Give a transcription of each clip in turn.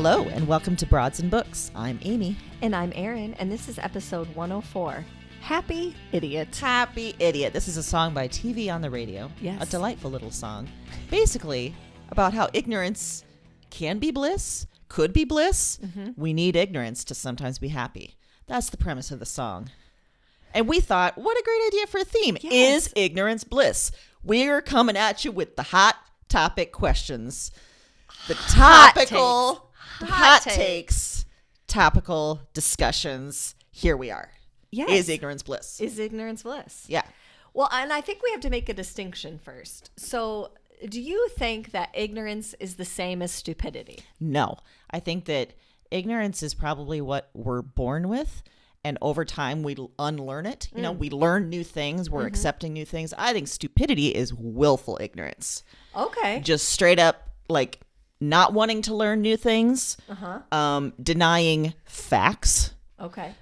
Hello, and welcome to Broads and Books. I'm Amy. And I'm Erin, and this is episode 104. Happy Idiot. Happy Idiot. This is a song by TV on the Radio. Yes. A delightful little song. Basically, about how ignorance can be bliss, could be bliss. Mm-hmm. We need ignorance to sometimes be happy. That's the premise of the song. And we thought, what a great idea for a theme. Yes. Is ignorance bliss? We're coming at you with the hot topic questions. The topical hot takes, topical discussions. Here we are. Yes. Is ignorance bliss? Is ignorance bliss? Yeah. Well, and I think we have to make a distinction first. So, do you think that ignorance is the same as stupidity? No. I think that ignorance is probably what we're born with. And over time, we unlearn it. You know, we learn new things. We're accepting new things. I think stupidity is willful ignorance. Okay. Just straight up, like, not wanting to learn new things. Denying facts. Okay.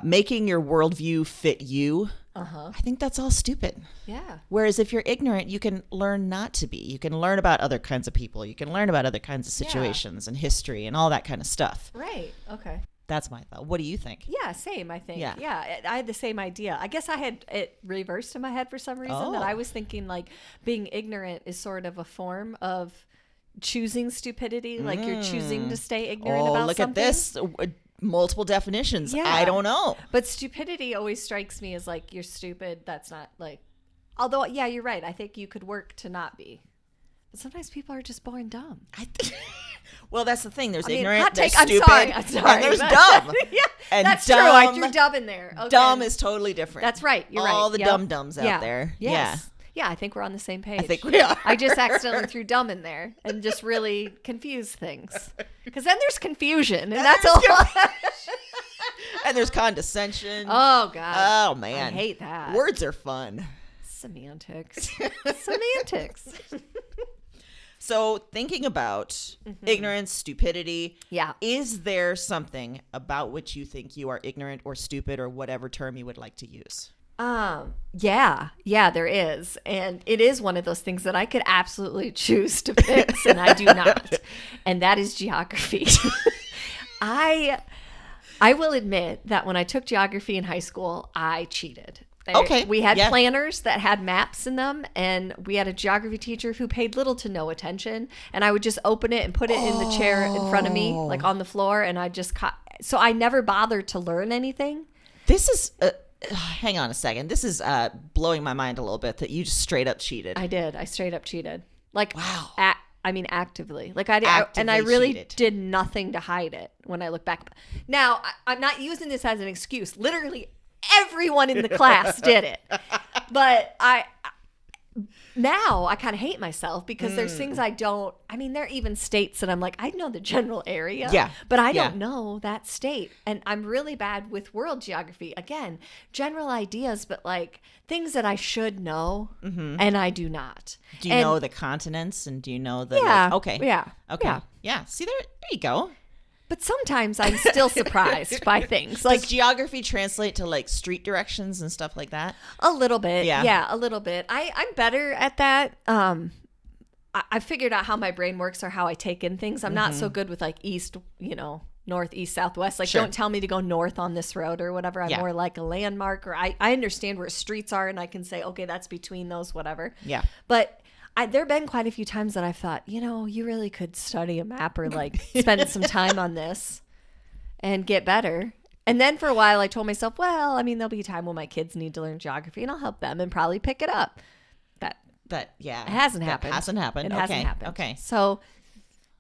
Making your worldview fit you. I think that's all stupid. Yeah. Whereas if you're ignorant, you can learn not to be. You can learn about other kinds of people. You can learn about other kinds of situations and history and all that kind of stuff. Right. Okay. That's my thought. What do you think? Yeah, same, I think. Yeah. I had the same idea. I guess I had it reversed in my head for some reason, that I was thinking like being ignorant is sort of a form of choosing stupidity, like you're choosing to stay ignorant about look something. at this. Multiple definitions. Yeah. I don't know. But stupidity always strikes me as like, you're stupid. That's not like, although, yeah, you're right. I think you could work to not be. But sometimes people are just born dumb. Well, that's the thing. There's hot ignorant, take. there's stupid, I'm sorry. and there's dumb. Yeah, and that's dumb, true. I threw dumb in there. Okay. Dumb is totally different. That's right. You're right. All the dumb-dumbs out there. Yes. Yeah, I think we're on the same page. I think we are. I just accidentally threw dumb in there and just really confused things. Because then there's confusion, and that's a lot. And there's condescension. Oh, God. Oh, man. I hate that. Words are fun. Semantics. Semantics. So thinking about ignorance, stupidity, is there something about which you think you are ignorant or stupid or whatever term you would like to use? Yeah, there is. And it is one of those things that I could absolutely choose to fix, and I do not. And that is geography. I will admit that when I took geography in high school, I cheated. Okay. We had planners that had maps in them, and we had a geography teacher who paid little to no attention, and I would just open it and put it in the chair in front of me, like on the floor, and I just so I never bothered to learn anything. This is hang on a second. This is blowing my mind a little bit that you just straight up cheated. I did. I straight up cheated. Like, wow. Actively. Like I really did nothing to hide it when I look back. Now, I'm not using this as an excuse. Literally everyone in the class did it. But now I kind of hate myself because there's things there are even states that I'm like, I know the general area, but I don't know that state. And I'm really bad with world geography. Again, general ideas, but like things that I should know, and I do not. Do you know the continents, and do you know the... Yeah. Okay. Yeah. Okay. Yeah. See, there you go. But sometimes I'm still surprised by things. Like, does geography translate to like street directions and stuff like that? A little bit. Yeah, a little bit. I'm better at that. I figured out how my brain works or how I take in things. I'm not so good with like east, north, east, southwest. Like, don't tell me to go north on this road or whatever. I'm more like a landmark, or I understand where streets are and I can say, okay, that's between those, whatever. Yeah. But there have been quite a few times that I've thought, you really could study a map or like spend some time on this and get better. And then for a while I told myself, well, there'll be a time when my kids need to learn geography and I'll help them and probably pick it up. It hasn't happened. It hasn't happened. Okay. So,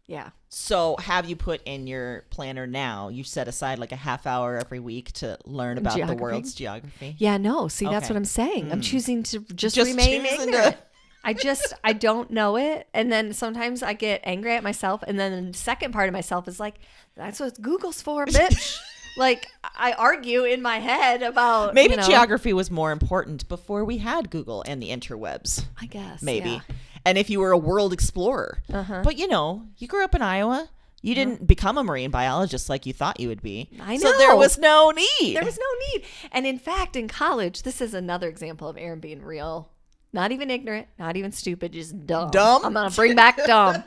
yeah. So have you put in your planner now, you set aside like a half hour every week to learn about the world's geography? Yeah, no. See, that's what I'm saying. I'm choosing to just remain ignorant. I don't know it. And then sometimes I get angry at myself. And then the second part of myself is like, that's what Google's for, bitch. Like, I argue in my head about... Maybe geography was more important before we had Google and the interwebs. I guess. Maybe. Yeah. And if you were a world explorer. But, you grew up in Iowa. You didn't become a marine biologist like you thought you would be. I know. So there was no need. And in fact, in college, this is another example of Erin being real Not even ignorant, not even stupid, just dumb. Dumb? I'm going to bring back dumb.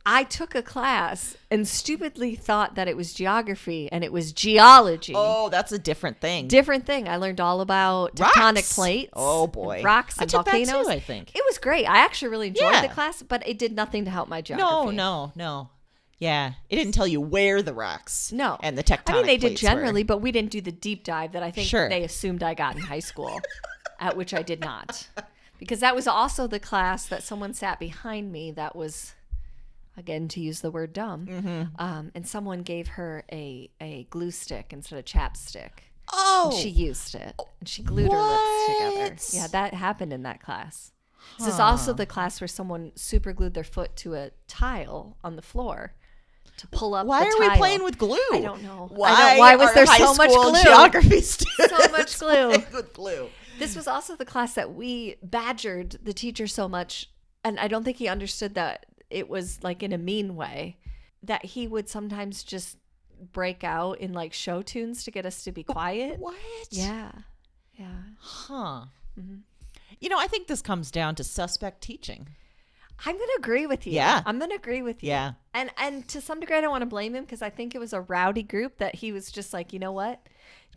I took a class and stupidly thought that it was geography and it was geology. Oh, that's a different thing. Different thing. I learned all about tectonic plates. Oh, boy. And rocks and volcanoes. That too, I think. It was great. I actually really enjoyed the class, but it did nothing to help my geography. No. Yeah. It didn't tell you where the rocks and the tectonic I mean, they did plates generally, were. but we didn't do the deep dive that I think they assumed I got in high school, at which I did not. Because that was also the class that someone sat behind me that was, again, to use the word dumb, and someone gave her a glue stick instead of chapstick. Oh! And she used it. And she glued her lips together. Yeah, that happened in that class. This is also the class where someone super glued their foot to a tile on the floor to pull up the tile. Why are we playing with glue? I don't know. Why was there so much glue? Geography students so much glue. with glue. This was also the class that we badgered the teacher so much, and I don't think he understood that it was like in a mean way, that he would sometimes just break out in like show tunes to get us to be quiet. What? Yeah. Huh. Mm-hmm. You know, I think this comes down to suspect teaching. I'm going to agree with you. Yeah. I'm going to agree with you. Yeah. And to some degree, I don't want to blame him because I think it was a rowdy group that he was just like, you know what?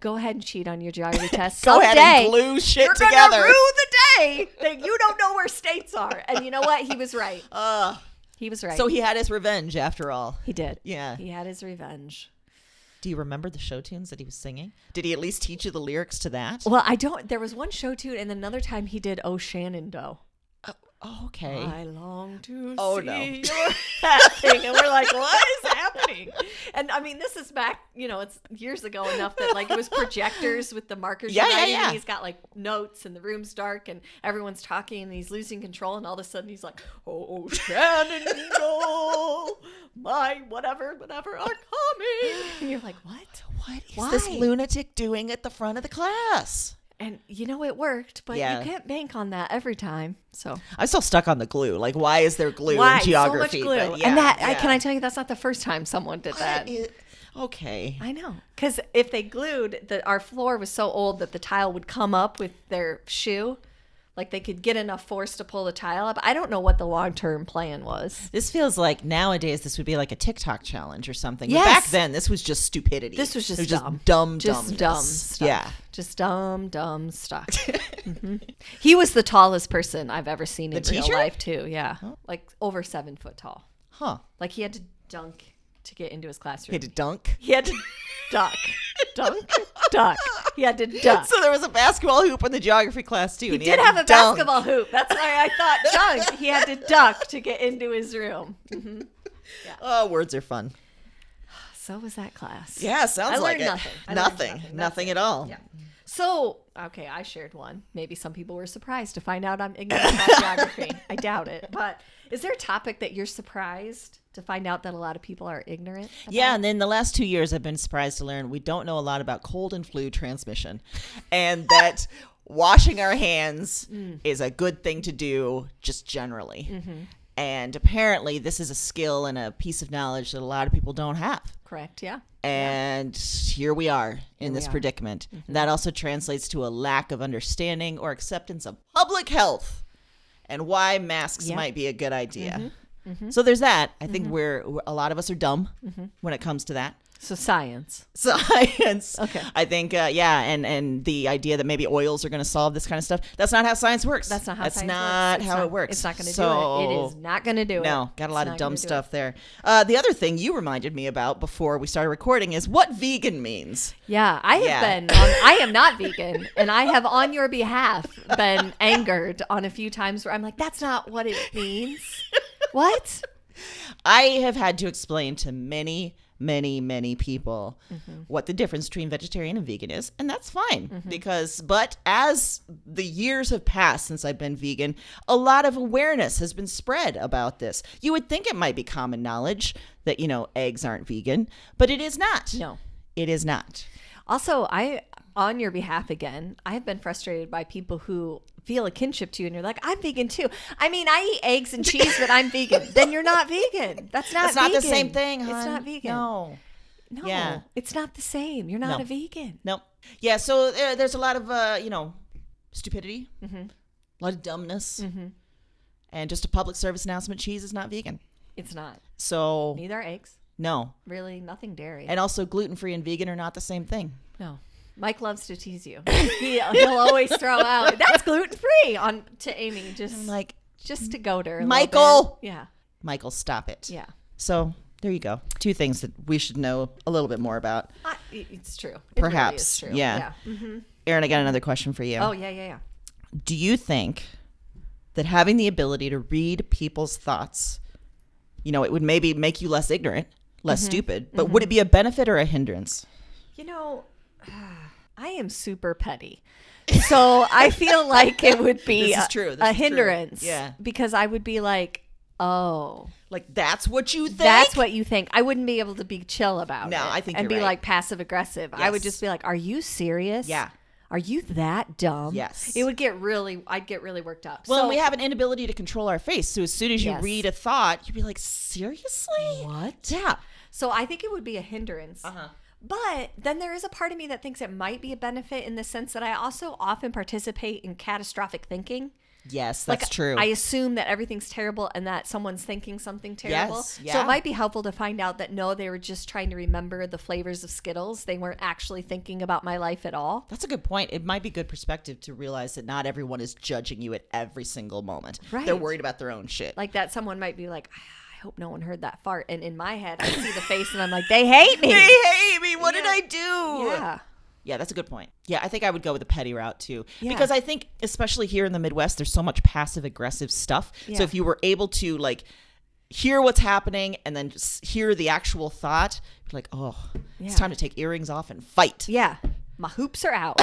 Go ahead and cheat on your geography test. Go ahead and glue shit together. You're going to rue the day that you don't know where states are. And you know what? He was right. He was right. So he had his revenge after all. He did. Yeah. He had his revenge. Do you remember the show tunes that he was singing? Did he at least teach you the lyrics to that? Well, I don't. There was one show tune, and another time he did "Oh Shenandoah." Oh, okay. I long to see your thing, and we're like, what is happening? And I mean, this is back, it's years ago enough that like it was projectors with the markers. Yeah. And he's got like notes, and the room's dark, and everyone's talking, and he's losing control, and all of a sudden he's like, "Oh Shenandoah, my whatever are coming," and you're like, what? What is this lunatic doing at the front of the class? And it worked, but you can't bank on that every time. So I'm still stuck on the glue. Like, why is there glue in geography? So much glue. And can I tell you, that's not the first time someone did that. Okay. I know. Because if they glued, our floor was so old that the tile would come up with their shoe. Like they could get enough force to pull the tile up. I don't know what the long-term plan was. This feels like nowadays this would be like a TikTok challenge or something. Yes. But back then, this was just stupidity. This was just dumb. Just dumb stuff. Yeah. Just dumb stuff. Mm-hmm. He was the tallest person I've ever seen in real life, too. Yeah. Oh. Like over 7 foot tall. Huh. Like he had to dunk to get into his classroom. He had to dunk? He had to duck. Duck. He had to duck. So there was a basketball hoop in the geography class, too. He did have a basketball hoop. That's why I thought dunk. He had to duck to get into his room. Mm-hmm. Yeah. Oh, words are fun. So was that class. Yeah, sounds like it. Nothing at all. Yeah. So, okay, I shared one. Maybe some people were surprised to find out I'm ignorant about geography. I doubt it. But is there a topic that you're surprised to find out that a lot of people are ignorant about? Yeah, and then the last 2 years I've been surprised to learn we don't know a lot about cold and flu transmission. And that washing our hands is a good thing to do just generally. Mm-hmm. And apparently this is a skill and a piece of knowledge that a lot of people don't have. Correct, yeah. And here we are in this predicament. Mm-hmm. And that also translates to a lack of understanding or acceptance of public health and why masks might be a good idea. Mm-hmm. Mm-hmm. So there's that. I think a lot of us are dumb when it comes to that. So science. Okay. I think, and the idea that maybe oils are going to solve this kind of stuff. That's not how science works. That's not how it works. It's not going to do it. It is not going to do it. No, got a lot of dumb stuff there. The other thing you reminded me about before we started recording is what vegan means. Yeah, I am not vegan, and I have on your behalf been angered on a few times where I'm like, that's not what it means. What? I have had to explain to many people what the difference between vegetarian and vegan is, and that's fine but as the years have passed since I've been vegan, a lot of awareness has been spread about this. You would think it might be common knowledge that eggs aren't vegan, but it is not. No, it is not. Also, on your behalf again, I have been frustrated by people who feel a kinship to you and you're like, I'm vegan too. I mean, I eat eggs and cheese, but I'm vegan. Then you're not vegan. That's not the same thing, hon. It's not vegan. No, yeah. It's not the same. You're not a vegan. Nope. Yeah, so there's a lot of, stupidity a lot of dumbness. And just a public service announcement, cheese is not vegan. It's not. So neither are eggs. No. Really, nothing dairy. And also gluten-free and vegan are not the same thing. No. Mike loves to tease you. He'll always throw out, that's gluten-free on to Amy. I'm like, just to goad her. Michael. Yeah. Michael, stop it. Yeah. So there you go. 2 things that we should know a little bit more about. It's true. It Perhaps. really is true. Yeah. Erin, I got another question for you. Oh, yeah. Do you think that having the ability to read people's thoughts, it would maybe make you less ignorant, less stupid, but would it be a benefit or a hindrance? I am super petty. So I feel like it would be a hindrance. Yeah. Because I would be like, oh. Like, that's what you think? That's what you think. I wouldn't be able to be chill about it. No, I think and you're be right. like passive aggressive. Yes. I would just be like, are you serious? Yeah. Are you that dumb? Yes. I'd get really worked up. Well, and we have an inability to control our face. So as soon as you Yes. read a thought, you'd be like, seriously? What? Yeah. So I think it would be a hindrance. Uh-huh. But then there is a part of me that thinks it might be a benefit in the sense that I also often participate in catastrophic thinking. Yes, that's true. I assume that everything's terrible and that someone's thinking something terrible. Yes, yeah. So it might be helpful to find out that no, they were just trying to remember the flavors of Skittles. They weren't actually thinking about my life at all. That's a good point. It might be good perspective to realize that not everyone is judging you at every single moment. Right. They're worried about their own shit. Like that someone might be like, I hope no one heard that fart. And in my head, I see the face and I'm like, they hate me. They hate me. What did I do? Yeah. Yeah, that's a good point. Yeah, I think I would go with the petty route too. Yeah. Because I think, especially here in the Midwest, there's so much passive aggressive stuff. Yeah. So if you were able to hear what's happening and then just hear the actual thought, you're like, oh, it's time to take earrings off and fight. Yeah. My hoops are out.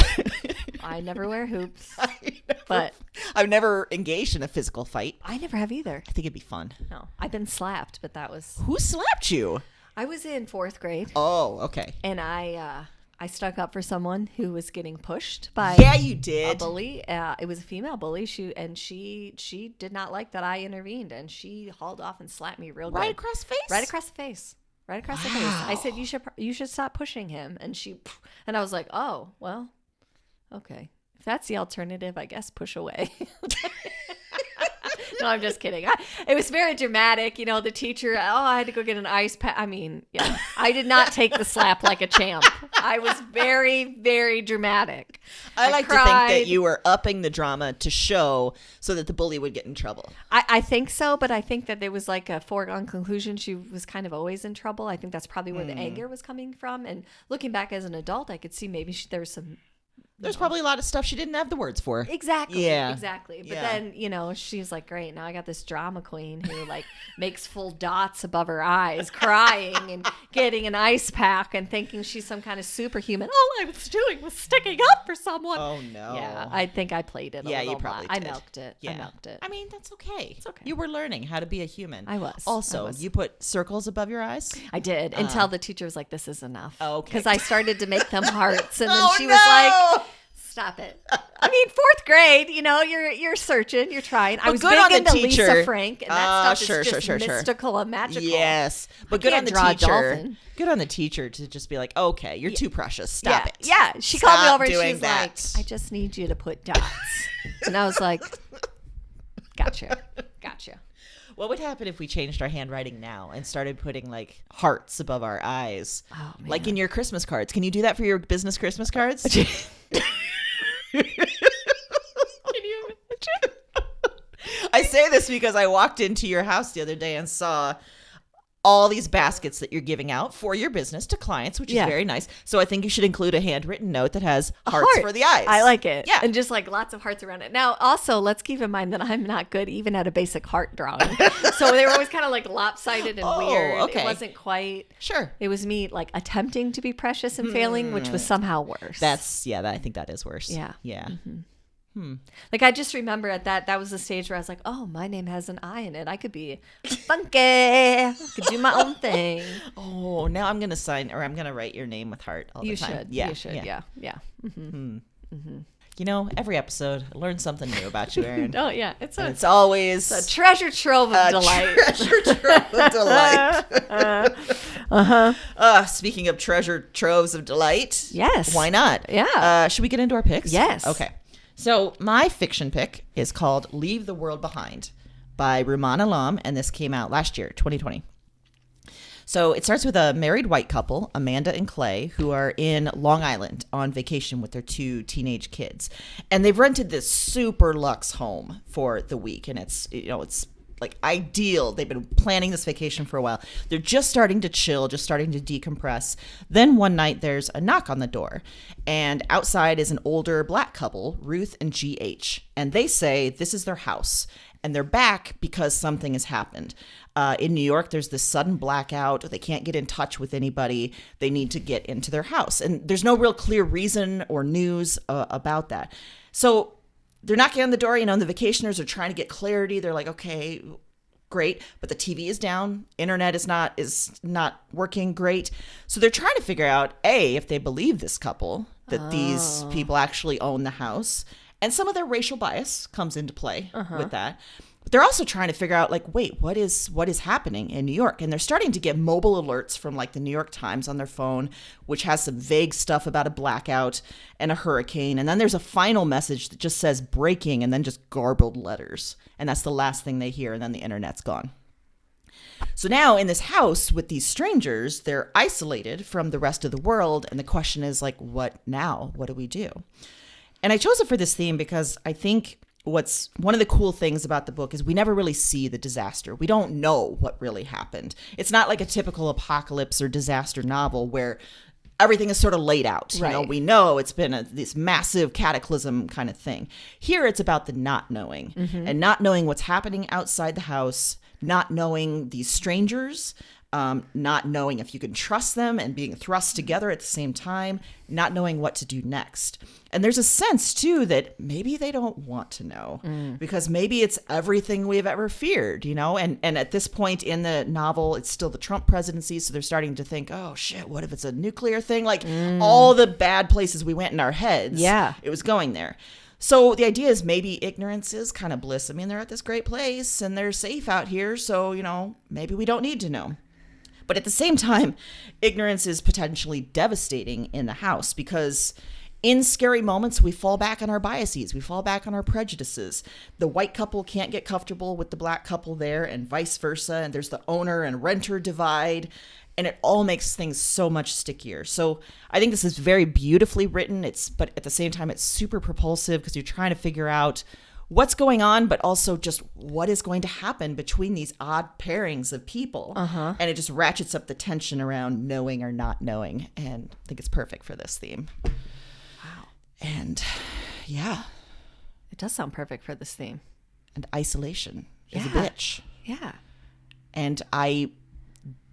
I never wear hoops. But I've never engaged in a physical fight. I never have either. I think it'd be fun. No. I've been slapped, but that was... Who slapped you? I was in 4th grade. Oh, okay. And I stuck up for someone who was getting pushed by you did. a bully. It was a female bully. She did not like that I intervened, and she hauled off and slapped me real good. Right across the face? Right across the face. Right across the face. I said, you should stop pushing him. And I was like, oh, well, okay. If that's the alternative, I guess push away. No, I'm just kidding. It was very dramatic. The teacher, I had to go get an ice pack. I mean, yeah, I did not take the slap like a champ. I was very, very dramatic. I like cried. to think that you were upping the drama to show so that the bully would get in trouble. I think so, but I think that there was like a foregone conclusion. She was kind of always in trouble. I think that's probably where the anger was coming from. And looking back as an adult, I could see maybe there was some... There's probably a lot of stuff she didn't have the words for. Exactly. Yeah. Exactly. But Yeah. then, she's like, great, now I got this drama queen who makes full dots above her eyes, crying and getting an ice pack and thinking she's some kind of superhuman. All I was doing was sticking up for someone. Oh, no. Yeah, I think I played it a little you probably lot. I did. milked it. Yeah. I milked it. I mean, that's okay. It's okay. You were learning how to be a human. I was. Also, you put circles above your eyes? I did until the teacher was like, this is enough. Oh, okay. Because I started to make them hearts. And then Oh, she was no! like, stop it. I mean, 4th grade, you're searching, you're trying. I was good big on the into teacher. Lisa Frank, and that stuff sure, is just sure. mystical and magical. Yes. But good on can't the draw a teacher. dolphin. Good on the teacher to just be like, okay, you're too precious. Stop yeah, it. Yeah, she Stop called me over and doing she was like, I just need you to put dots. And I was like, gotcha. What would happen if we changed our handwriting now and started putting hearts above our eyes? Oh, man. Like in your Christmas cards. Can you do that for your business Christmas cards? Can you imagine? I say this because I walked into your house the other day and saw all these baskets that you're giving out for your business to clients, which is very nice. So I think you should include a handwritten note that has hearts for the eyes. I like it. Yeah. And just lots of hearts around it. Now, also, let's keep in mind that I'm not good even at a basic heart drawing. So they were always kind of lopsided and weird. Okay. It wasn't quite. Sure. It was me attempting to be precious and failing, which was somehow worse. I think that is worse. Yeah. Yeah. Mm-hmm. I just remember that was the stage where I was like, oh, my name has an I in it. I could be funky. I could do my own thing. Oh, now I'm going to sign, or I'm going to write your name with heart all the time. You should. Yeah. Mm-hmm. Every episode, I learn something new about you, Erin. Oh, yeah. It's always a treasure trove of delight. Treasure trove of delight. Speaking of treasure troves of delight. Yes. Why not? Yeah. Should we get into our picks? Yes. Okay. So my fiction pick is called Leave the World Behind by Rumaan Alam, and this came out last year, 2020. So it starts with a married white couple, Amanda and Clay, who are in Long Island on vacation with their 2 teenage kids. And they've rented this super luxe home for the week, and it's like ideal. They've been planning this vacation for a while. They're just starting to chill, just starting to decompress. Then one night there's a knock on the door, and outside is an older black couple, Ruth and GH, and they say this is their house, and they're back because something has happened. In New York, there's this sudden blackout. They can't get in touch with anybody. They need to get into their house, and there's no real clear reason or news about that. So they're knocking on the door, the vacationers are trying to get clarity. They're like, okay, great. But the TV is down. Internet is not working great. So they're trying to figure out, A, if they believe this couple, that these people actually own the house. And some of their racial bias comes into play with that. But they're also trying to figure out, like, wait, what is happening in New York? And they're starting to get mobile alerts from, like, the New York Times on their phone, which has some vague stuff about a blackout and a hurricane. And then there's a final message that just says breaking and then just garbled letters. And that's the last thing they hear. And then the internet's gone. So now in this house with these strangers, they're isolated from the rest of the world. And the question is, like, what now? What do we do? And I chose it for this theme because I think what's one of the cool things about the book is we never really see the disaster. We don't know what really happened. It's not like a typical apocalypse or disaster novel where everything is sort of laid out. Right. We know it's been this massive cataclysm kind of thing. Here it's about the not knowing and not knowing what's happening outside the house, not knowing these strangers, not knowing if you can trust them and being thrust together at the same time, not knowing what to do next. And there's a sense, too, that maybe they don't want to know because maybe it's everything we've ever feared, And at this point in the novel, it's still the Trump presidency. So they're starting to think, oh, shit, what if it's a nuclear thing? Like all the bad places we went in our heads. Yeah. It was going there. So the idea is maybe ignorance is kind of bliss. I mean, they're at this great place and they're safe out here. So, maybe we don't need to know. But at the same time, ignorance is potentially devastating in the house because in scary moments, we fall back on our biases. We fall back on our prejudices. The white couple can't get comfortable with the black couple there and vice versa. And there's the owner and renter divide. And it all makes things so much stickier. So I think this is very beautifully written. But at the same time, it's super propulsive because you're trying to figure out what's going on, but also just what is going to happen between these odd pairings of people. And it just ratchets up the tension around knowing or not knowing. And I think it's perfect for this theme. Wow. And yeah. It does sound perfect for this theme. And isolation is a bitch. Yeah. And I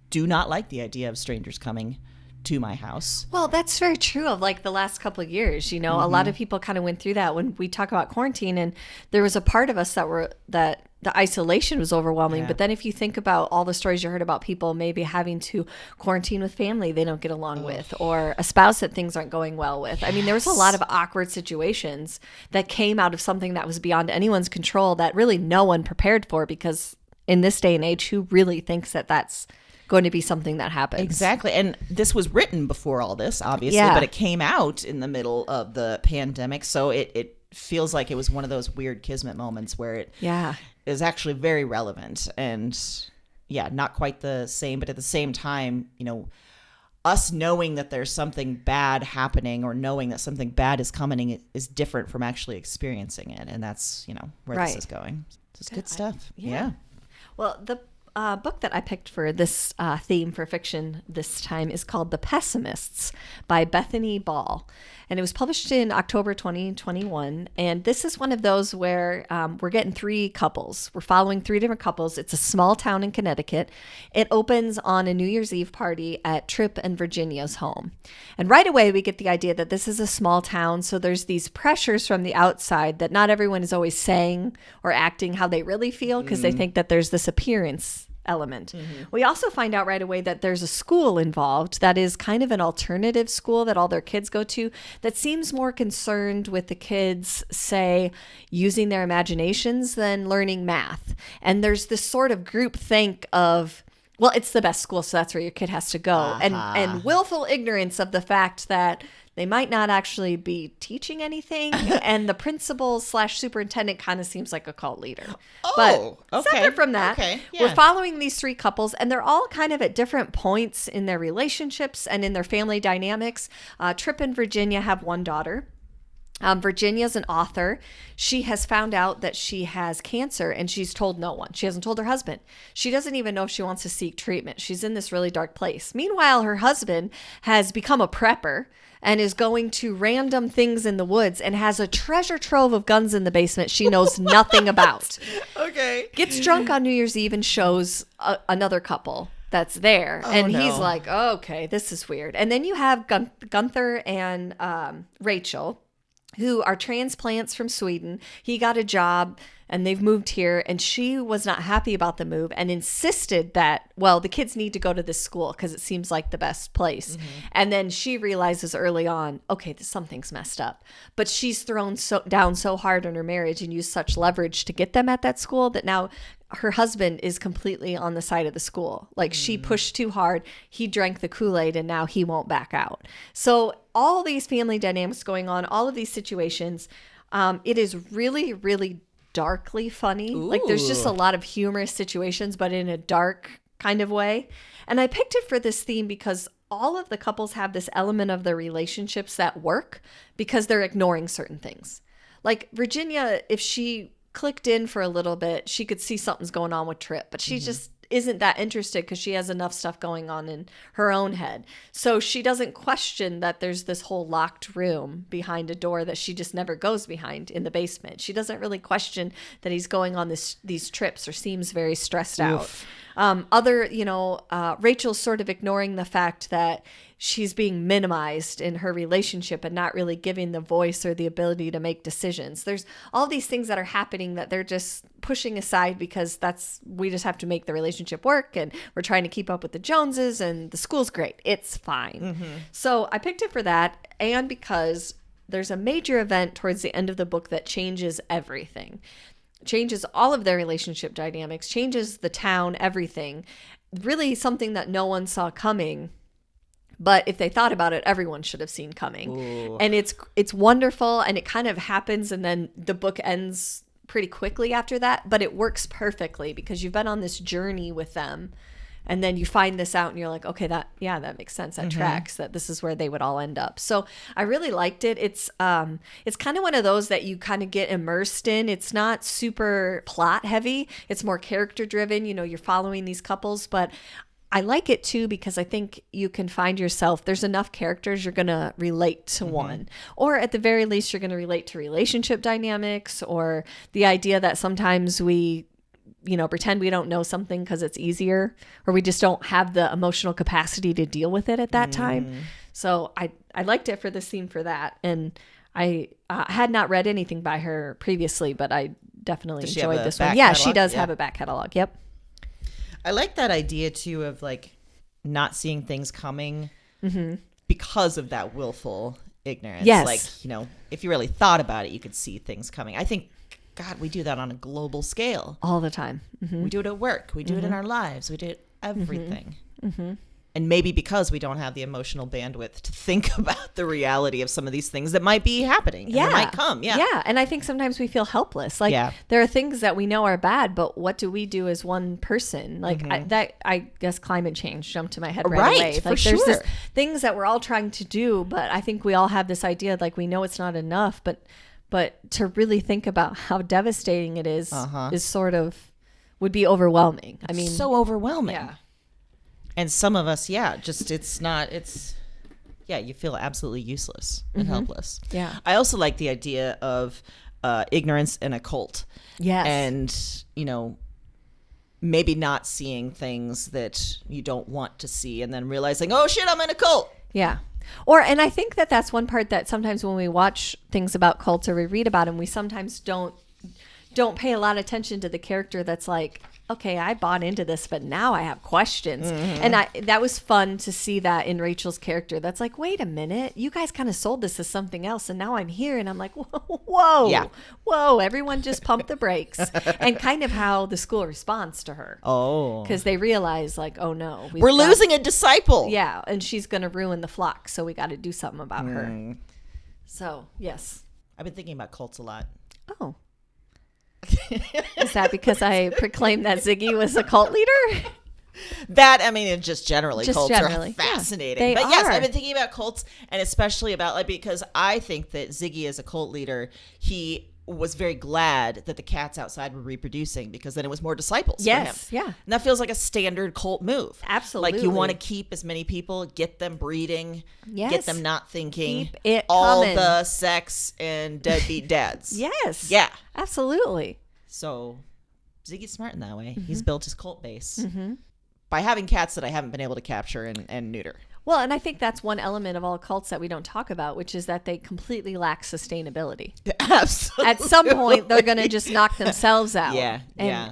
do not like the idea of strangers coming to my house. Well, that's very true of like the last couple of years. A lot of people kind of went through that when we talk about quarantine, and there was a part of us that the isolation was overwhelming. Yeah. But then if you think about all the stories you heard about people maybe having to quarantine with family they don't get along with, or a spouse that things aren't going well with. I mean, there was a lot of awkward situations that came out of something that was beyond anyone's control that really no one prepared for, because in this day and age, who really thinks that that's going to be something that happens? Exactly. And this was written before all this, obviously, but it came out in the middle of the pandemic. So it feels like it was one of those weird kismet moments where it is actually very relevant and not quite the same. But at the same time, us knowing that there's something bad happening or knowing that something bad is coming is different from actually experiencing it. And that's, where this is going. It's good stuff. Yeah. Well, the book that I picked for this theme for fiction this time is called The Pessimists by Bethany Ball. And it was published in October 2021. And this is one of those where we're getting 3 couples. We're following 3 different couples. It's a small town in Connecticut. It opens on a New Year's Eve party at Tripp and Virginia's home. And right away, we get the idea that this is a small town. So there's these pressures from the outside that not everyone is always saying or acting how they really feel, because they think that there's this appearance element. We also find out right away that there's a school involved that is kind of an alternative school that all their kids go to that seems more concerned with the kids, say, using their imaginations than learning math. And there's this sort of group think of well, it's the best school, so that's where your kid has to go. And willful ignorance of the fact that they might not actually be teaching anything. And the principal / superintendent kind of seems like a cult leader. Oh, but okay. separate from that, Yeah. we're following these 3 couples, and they're all kind of at different points in their relationships and in their family dynamics. Tripp and Virginia have one daughter. Virginia's an author. She has found out that she has cancer, and she's told no one. She hasn't told her husband. She doesn't even know if she wants to seek treatment. She's in this really dark place. Meanwhile, her husband has become a prepper and is going to random things in the woods and has a treasure trove of guns in the basement she knows nothing about. Okay. Gets drunk on New Year's Eve and shows another couple that's there. And he's like, okay, this is weird. And then you have Gunther and Rachel, who are transplants from Sweden. He got a job and they've moved here, and she was not happy about the move and insisted that, well, the kids need to go to this school because it seems like the best place. And then she realizes early on, okay, something's messed up. But she's thrown down so hard on her marriage and used such leverage to get them at that school that now her husband is completely on the side of the school. Like she pushed too hard. He drank the Kool-Aid and now he won't back out. So all these family dynamics going on, all of these situations, it is really, really darkly funny. Ooh. Like there's just a lot of humorous situations, but in a dark kind of way. And I picked it for this theme because all of the couples have this element of their relationships that work because they're ignoring certain things. Like Virginia, if she clicked in for a little bit, she could see something's going on with Tripp, but she just isn't that interested because she has enough stuff going on in her own head. So she doesn't question that there's this whole locked room behind a door that she just never goes behind in the basement. She doesn't really question that he's going on these trips or seems very stressed out. Rachel's sort of ignoring the fact that she's being minimized in her relationship and not really giving the voice or the ability to make decisions. There's all these things that are happening that they're just pushing aside because we just have to make the relationship work, and we're trying to keep up with the Joneses, and the school's great. It's fine. So I picked it for that, and because there's a major event towards the end of the book that changes everything. Changes all of their relationship dynamics, changes the town, everything. Really something that no one saw coming. But if they thought about it, everyone should have seen coming. Ooh. And it's wonderful, and it kind of happens, and then the book ends pretty quickly after that. But it works perfectly because you've been on this journey with them, and then you find this out, and you're like, okay, that makes sense. That tracks. That this is where they would all end up. So I really liked it. It's kind of one of those that you kind of get immersed in. It's not super plot heavy. It's more character driven. You're following these couples, but I like it too because I think you can find yourself, there's enough characters you're going to relate to one, or at the very least you're going to relate to relationship dynamics, or the idea that sometimes we pretend we don't know something because it's easier, or we just don't have the emotional capacity to deal with it at that time. So I liked it for the scene for that. And I had not read anything by her previously, but I definitely enjoyed this one. Yeah, she does have a back catalog. Yep. I like that idea too of like not seeing things coming because of that willful ignorance. Yes. Like, if you really thought about it, you could see things coming. I think, God, we do that on a global scale. All the time. We do it at work. We do it in our lives. We do it everything. And maybe because we don't have the emotional bandwidth to think about the reality of some of these things that might be happening. Yeah. And that might come. Yeah. Yeah. And I think sometimes we feel helpless. Like there are things that we know are bad, but what do we do as one person? Like I guess climate change jumped to my head right away. Like there's this things that we're all trying to do, but I think we all have this idea, like we know it's not enough, but to really think about how devastating it is sort of would be overwhelming. I mean, so overwhelming. Yeah. And some of us, you feel absolutely useless and helpless. Yeah. I also like the idea of ignorance in a cult. Yes. And, maybe not seeing things that you don't want to see and then realizing, oh shit, I'm in a cult. Yeah. And I think that's one part that sometimes when we watch things about cults or we read about them, we sometimes don't pay a lot of attention to the character that's like okay, I bought into this, but now I have questions. And that was fun to see that in Rachel's character. That's like, wait a minute, you guys kind of sold this as something else, and now I'm here, and I'm like, whoa, everyone just pump the brakes. And kind of how the school responds to her. Oh. Because they realize, like, oh no. We're losing a disciple. Yeah, and she's going to ruin the flock, so we got to do something about her. So, yes. I've been thinking about cults a lot. Oh. Is that because I proclaimed that Ziggy was a cult leader? That, I mean, just generally, cults are fascinating. Yeah, but yes, I've been thinking about cults, and especially about, like, because I think that Ziggy as a cult leader, he was very glad that the cats outside were reproducing, because then it was more disciples for him. Yeah. And that feels like a standard cult move. Absolutely. Like, you want to keep as many people, get them breeding, get them not thinking, keep it all coming. the sex and deadbeat dads. Yes. Yeah. Absolutely. So Ziggy's smart in that way. He's built his cult base by having cats that I haven't been able to capture and neuter. Well, and I think that's one element of all cults that we don't talk about, which is that they completely lack sustainability. Absolutely. At some point, they're going to just knock themselves out. Yeah.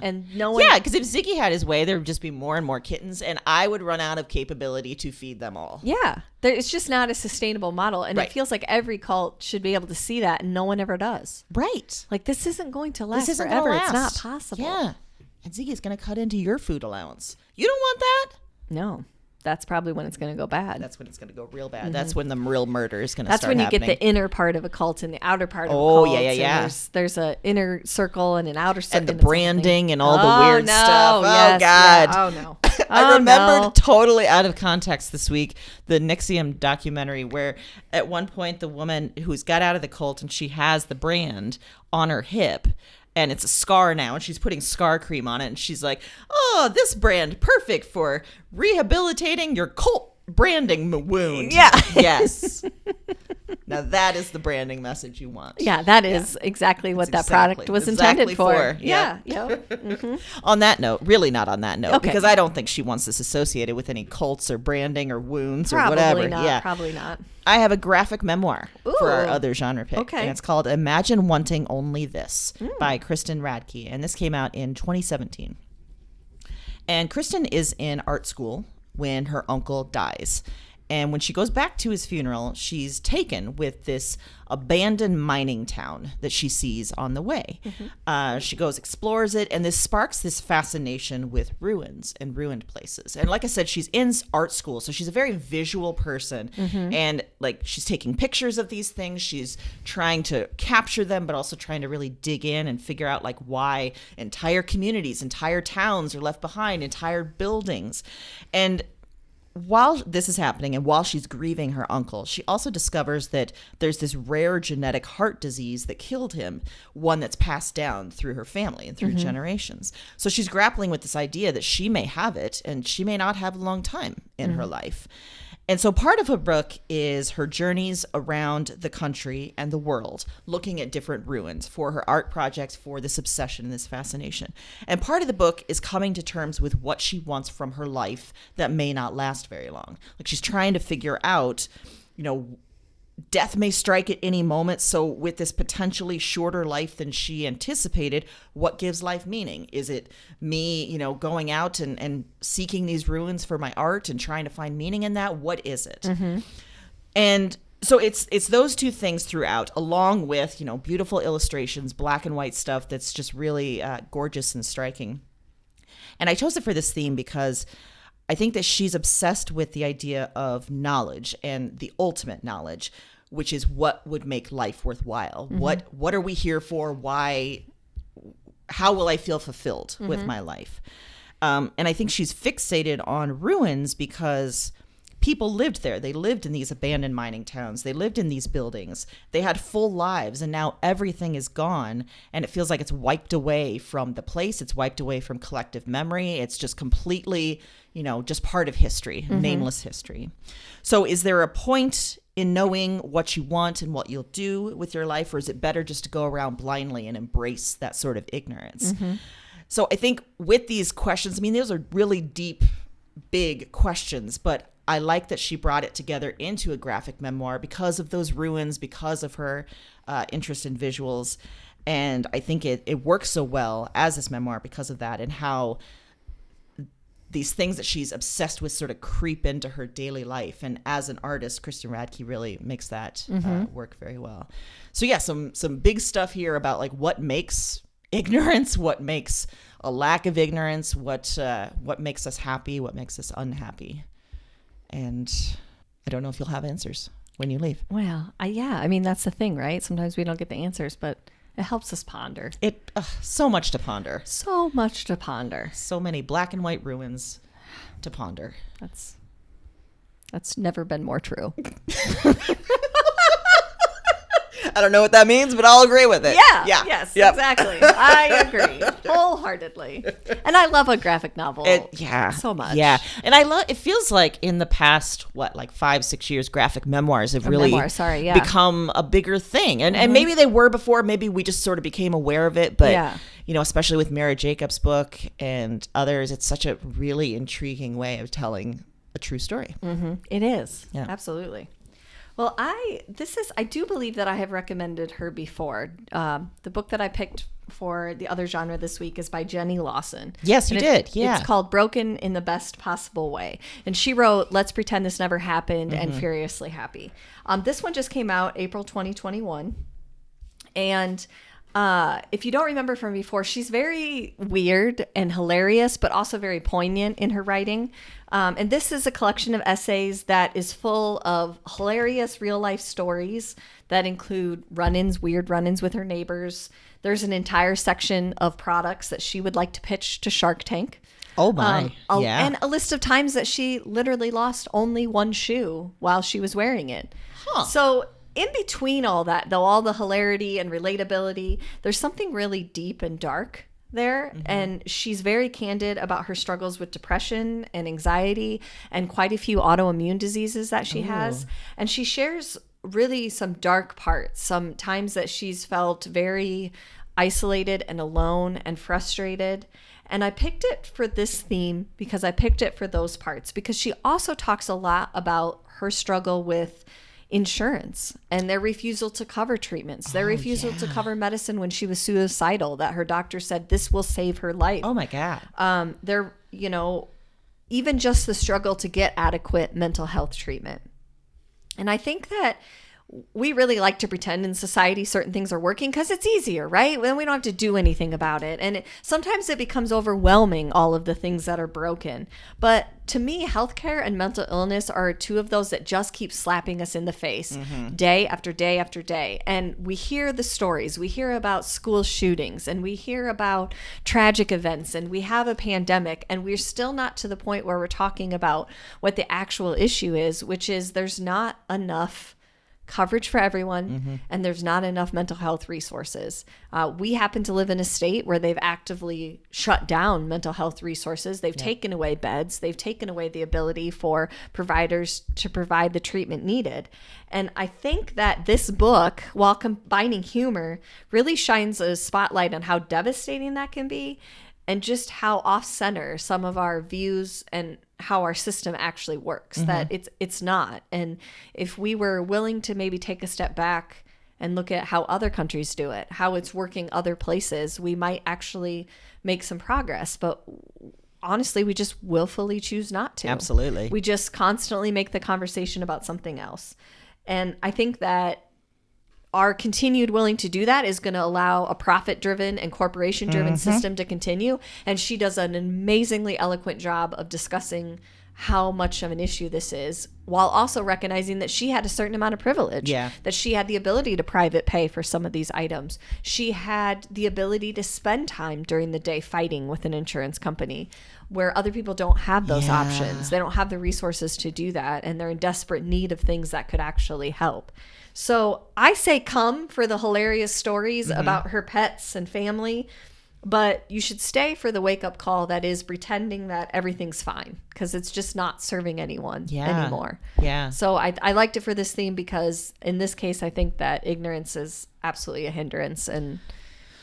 And no one. Yeah, because if Ziggy had his way, there would just be more and more kittens, and I would run out of capability to feed them all. Yeah. It's just not a sustainable model. And it feels like every cult should be able to see that, and no one ever does. Right. Like, this isn't going to last forever. It's not possible. Yeah. And Ziggy's going to cut into your food allowance. You don't want that? No. That's probably when it's going to go bad. That's when it's going to go real bad. That's when the real murder is going to start happening. That's when you get the inner part of a cult and the outer part of a cult. Oh, yeah. There's an inner circle and an outer circle. And the branding and all the weird stuff. Yes, oh, God. Yeah. Oh, no. I remembered totally out of context this week the NXIVM documentary where at one point the woman who's got out of the cult and she has the brand on her hip. And it's a scar now, and she's putting scar cream on it. And she's like, oh, this brand, perfect for rehabilitating your cult branding wound. Yeah. Yes. Now, that is the branding message you want. Yeah, that is exactly what that product was intended for. Yeah. Mm-hmm. On that note, really not on that note, because I don't think she wants this associated with any cults or branding or wounds or whatever. Probably not. I have a graphic memoir for our other genre pick. Okay. And it's called Imagine Wanting Only This by Kristen Radke. And this came out in 2017. And Kristen is in art school when her uncle dies. And when she goes back to his funeral, she's taken with this abandoned mining town that she sees on the way. She goes, explores it, and this sparks this fascination with ruins and ruined places. And like I said, she's in art school, so she's a very visual person. And like she's taking pictures of these things. She's trying to capture them, but also trying to really dig in and figure out like why entire communities, entire towns are left behind, entire buildings. And while this is happening and while she's grieving her uncle, she also discovers that there's this rare genetic heart disease that killed him, one that's passed down through her family and through generations. So she's grappling with this idea that she may have it and she may not have a long time in her life. And so part of her book is her journeys around the country and the world, looking at different ruins for her art projects, for this obsession and this fascination. And part of the book is coming to terms with what she wants from her life that may not last very long. Like she's trying to figure out, death may strike at any moment. So with this potentially shorter life than she anticipated, what gives life meaning? Is it me, going out and seeking these ruins for my art and trying to find meaning in that? What is it? And so it's those two things throughout, along with, beautiful illustrations, black and white stuff that's just really gorgeous and striking. And I chose it for this theme because I think that she's obsessed with the idea of knowledge and the ultimate knowledge, which is what would make life worthwhile. What are we here for? Why? How will I feel fulfilled with my life? And I think she's fixated on ruins because people lived there. They lived in these abandoned mining towns. They lived in these buildings. They had full lives, and now everything is gone, and it feels like it's wiped away from the place. It's wiped away from collective memory. It's just completely, just part of history, nameless history. So is there a point in knowing what you want and what you'll do with your life, or is it better just to go around blindly and embrace that sort of ignorance? So I think with these questions, those are really deep, big questions, but I like that she brought it together into a graphic memoir because of those ruins, because of her interest in visuals. And I think it works so well as this memoir because of that, and how these things that she's obsessed with sort of creep into her daily life. And as an artist, Kristen Radke really makes that work very well. So yeah, some big stuff here about like what makes ignorance, what makes a lack of ignorance, what makes us happy, what makes us unhappy. And I don't know if you'll have answers when you leave. Well, yeah, I mean, that's the thing, right? Sometimes we don't get the answers, but it helps us ponder. So much to ponder. So much to ponder. So many black and white ruins to ponder. That's never been more true. I don't know what that means, but I'll agree with it. Yeah. Yes, yep. Exactly. I agree wholeheartedly. And I love a graphic novel. So much. Yeah. And it feels like in the past, like 5-6 years, graphic memoirs have really become a bigger thing. And maybe they were before. Maybe we just sort of became aware of it. But, especially with Mara Jacobs' book and others, it's such a really intriguing way of telling a true story. Mm-hmm. It is. Yeah. Absolutely. Well, I do believe that I have recommended her before. The book that I picked for the other genre this week is by Jenny Lawson. Yes, you did. Yeah. It's called Broken in the Best Possible Way. And she wrote Let's Pretend This Never Happened and Furiously Happy. This one just came out April 2021. And if you don't remember from before, she's very weird and hilarious, but also very poignant in her writing. And this is a collection of essays that is full of hilarious real-life stories that include weird run-ins with her neighbors. There's an entire section of products that she would like to pitch to Shark Tank. Oh, my. Yeah. And a list of times that she literally lost only one shoe while she was wearing it. Huh. So in between all that, though, all the hilarity and relatability, there's something really deep and dark there. And she's very candid about her struggles with depression and anxiety and quite a few autoimmune diseases that she has. And she shares really some dark parts, some times that she's felt very isolated and alone and frustrated. And I picked it for this theme because I picked it for those parts, because she also talks a lot about her struggle with insurance and their refusal to cover treatments, their refusal to cover medicine when she was suicidal, that her doctor said this will save her life. Oh my God. Even just the struggle to get adequate mental health treatment. And I think that we really like to pretend in society certain things are working because it's easier, right? Then we don't have to do anything about it. And sometimes it becomes overwhelming, all of the things that are broken. But to me, healthcare and mental illness are two of those that just keep slapping us in the face day after day after day. And we hear the stories. We hear about school shootings and we hear about tragic events and we have a pandemic, and we're still not to the point where we're talking about what the actual issue is, which is there's not enough coverage for everyone, and there's not enough mental health resources. We happen to live in a state where they've actively shut down mental health resources. They've taken away beds. They've taken away the ability for providers to provide the treatment needed. And I think that this book, while combining humor, really shines a spotlight on how devastating that can be, and just how off-center some of our views and how our system actually works, that it's not. And if we were willing to maybe take a step back and look at how other countries do it, how it's working other places, we might actually make some progress. But honestly, we just willfully choose not to. Absolutely. We just constantly make the conversation about something else. And I think that our continued willing to do that is going to allow a profit-driven and corporation-driven system to continue. And she does an amazingly eloquent job of discussing how much of an issue this is, while also recognizing that she had a certain amount of privilege, that she had the ability to private pay for some of these items. She had the ability to spend time during the day fighting with an insurance company, where other people don't have those options. They don't have the resources to do that, and they're in desperate need of things that could actually help. So I say come for the hilarious stories about her pets and family, but you should stay for the wake-up call that is pretending that everything's fine, because it's just not serving anyone anymore. Yeah. So I liked it for this theme because in this case, I think that ignorance is absolutely a hindrance, and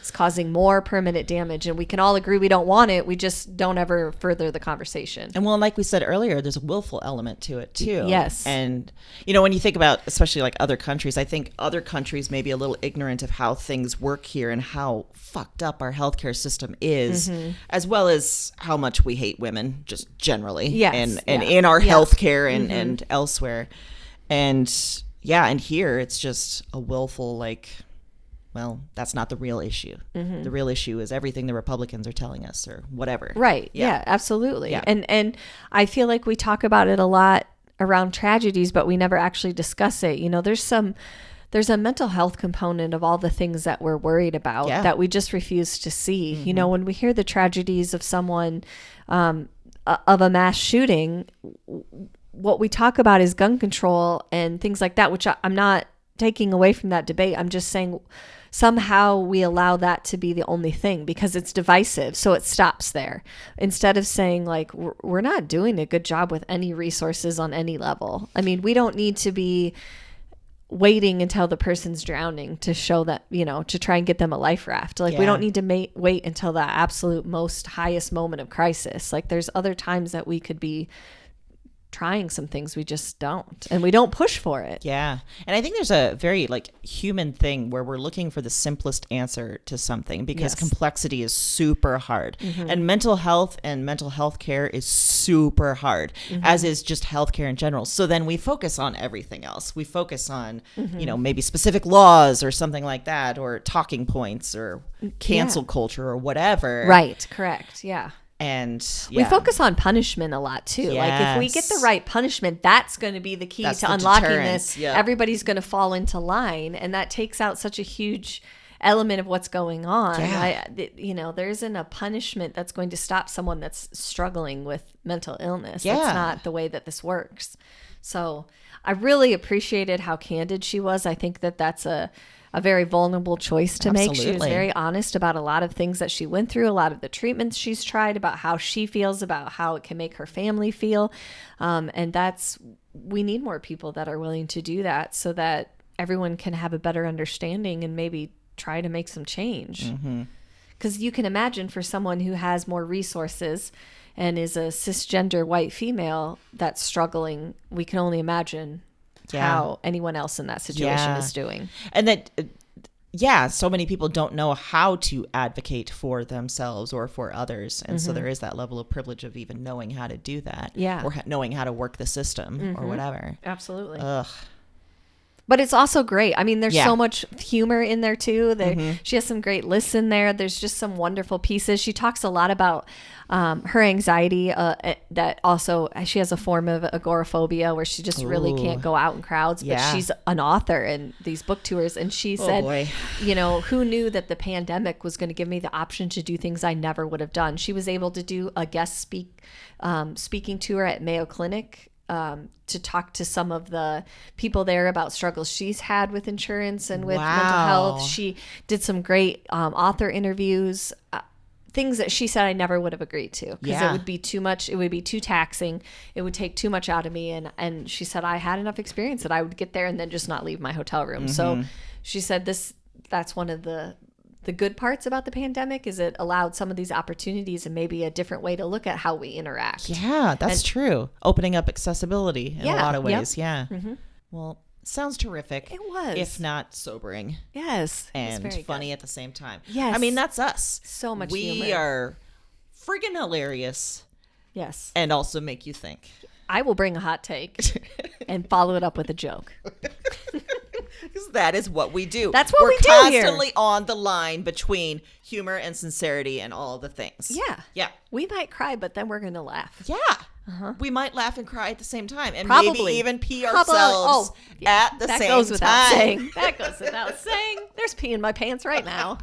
It's causing more permanent damage, and we can all agree we don't want it. We just don't ever further the conversation. And well, like we said earlier, there's a willful element to it too. Yes. And when you think about, especially like other countries, I think other countries may be a little ignorant of how things work here and how fucked up our healthcare system is, as well as how much we hate women just generally. Yes. And in our healthcare and elsewhere. And here it's just a willful, like, well, that's not the real issue. The real issue is everything the Republicans are telling us or whatever. Right. Yeah, absolutely. Yeah. And I feel like we talk about it a lot around tragedies, but we never actually discuss it. There's a mental health component of all the things that we're worried about that we just refuse to see. When we hear the tragedies of someone, of a mass shooting, what we talk about is gun control and things like that, which I'm not taking away from that debate. I'm just saying somehow we allow that to be the only thing because it's divisive. So it stops there instead of saying like, we're not doing a good job with any resources on any level. I mean, we don't need to be waiting until the person's drowning to show that, to try and get them a life raft. Like we don't need to wait until the absolute most highest moment of crisis. Like there's other times that we could be trying some things, we just don't, and we don't push for it. And I think there's a very like human thing where we're looking for the simplest answer to something because complexity is super hard, and mental health and mental health care is super hard, as is just healthcare in general. So then we focus on everything else. We focus on maybe specific laws or something like that, or talking points or cancel culture or whatever. Right. Correct. Yeah. And we focus on punishment a lot too. Like if we get the right punishment, that's going to be the key to unlocking this. Everybody's going to fall into line, and that takes out such a huge element of what's going on. There isn't a punishment that's going to stop someone that's struggling with mental illness. That's not the way that this works. So I really appreciated how candid she was. I think that that's a very vulnerable choice to make. She was very honest about a lot of things that she went through, a lot of the treatments she's tried, about how she feels, about how it can make her family feel. And we need more people that are willing to do that so that everyone can have a better understanding and maybe try to make some change. Because you can imagine for someone who has more resources and is a cisgender white female that's struggling, we can only imagine how anyone else in that situation is doing. And that, so many people don't know how to advocate for themselves or for others. And so there is that level of privilege of even knowing how to do that. Or knowing how to work the system or whatever. Absolutely. Ugh. But it's also great. I mean, there's so much humor in there too. She has some great lists in there. There's just some wonderful pieces. She talks a lot about her anxiety. That also, she has a form of agoraphobia where she just really can't go out in crowds. But she's an author in these book tours, and she said, who knew that the pandemic was going to give me the option to do things I never would have done. She was able to do a guest speaking tour at Mayo Clinic. To talk to some of the people there about struggles she's had with insurance and with mental health. She did some great author interviews, things that she said I never would have agreed to because it would be too much. It would be too taxing. It would take too much out of me. And she said I had enough experience that I would get there and then just not leave my hotel room. So she said that's one of the good parts about the pandemic is it allowed some of these opportunities and maybe a different way to look at how we interact. Yeah, that's true. Opening up accessibility in a lot of ways. Yeah. Well, sounds terrific. It was. If not sobering. Yes. And funny at the same time. Yes. I mean, that's us. So much humor. We are friggin' hilarious. Yes. And also make you think. I will bring a hot take and follow it up with a joke. Because that is what we do. That's what we do here. We're constantly on the line between humor and sincerity and all the things. Yeah. We might cry, but then we're going to laugh. Yeah. We might laugh and cry at the same time. And maybe even pee ourselves at the same time. That goes without saying. That goes without saying. There's pee in my pants right now.